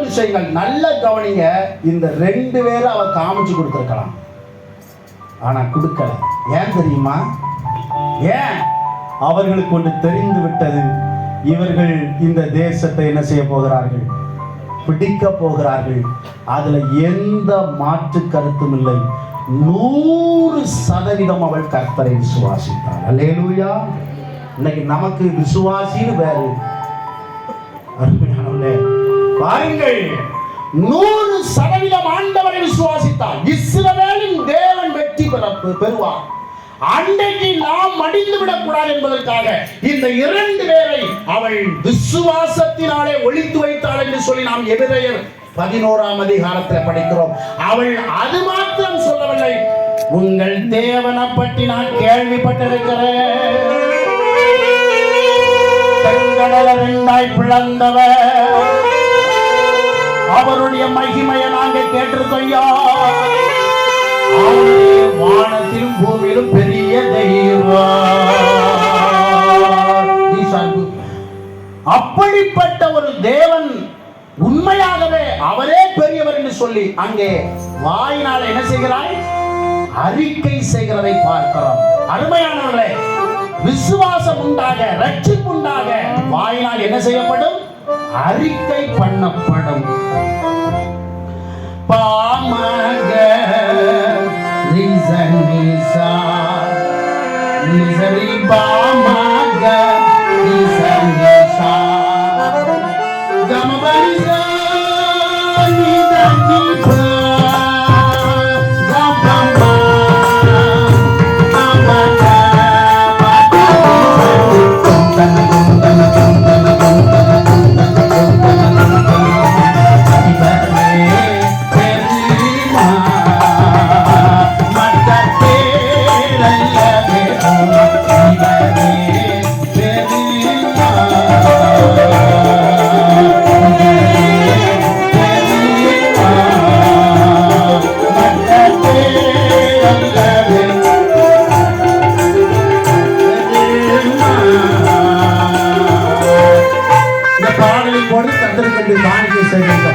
விஷயங்கள் நல்ல கவனிங்க. இந்த 2 பேரை அவர் காமிச்சு கொடுத்திருக்கலாம், ஆனா கொடுக்கல. ஏன் தெரியுமா? ஏன்? அவர்களுக்கு ஒன்று தெரிந்து விட்டது, இவர்கள் இந்த தேசத்தை என்ன செய்ய போகிறார்கள்? பிடிக்க போகிறார்கள். அதுல எந்த மாற்று கருத்தும் இல்லை. 100% அவள் கர்த்தரை விசுவாசித்தாள். அல்லேலூயா. இன்னைக்கு நமக்கு விசுவாசின்னு வேறு. அருமையானவர்களே, பாருங்கள், 100% ஆண்டவரை விசுவாசித்தாள். இஸ்ரவேலின் தேவன் வெற்றி பெறுவார். அன்றைக்கு நாம் மடிந்து விடக்கூடாது என்பதற்காக இந்த 2 பேரை அவள் விசுவாசத்தினாலே ஒழித்து வைத்தாள் என்று சொல்லி நாம் எபிரேயர் 11ஆம் அதிகாரத்தில் படிக்கிறோம். அவள் அது மாத்திரம் சொல்லவில்லை, உங்கள் தேவனை பற்றி நான் கேள்விப்பட்டிருக்கிறேன், செங்கடலை 2ஆய் பிளந்தவர், அவருடைய மகிமையை நாங்கள் கேட்டிருக்கையா, வானத்திலும் பூமியிலும் பெரிய தெய்வம். அப்படிப்பட்ட ஒரு தேவன் உண்மையாகவே அவரே பெரியவர் என்று சொல்லி அங்கே வாயினால் என்ன செய்கிறாய்? அறிக்கை செய்கிறதை பார்க்கிறோம். அருமையானவர்களே, விசுவாசம் உண்டாக, ரட்சிப்பு உண்டாக வாயினால் என்ன செய்யப்படும்? அறிக்கை பண்ணப்படும். பாமக ரிசனிசா நிசரி பாமக ரிசனிசா கமபரிசா நிதனிபா கபமா அமக பாடலின் போது கத்தருக்கு காணிக்கை செய்கின்ற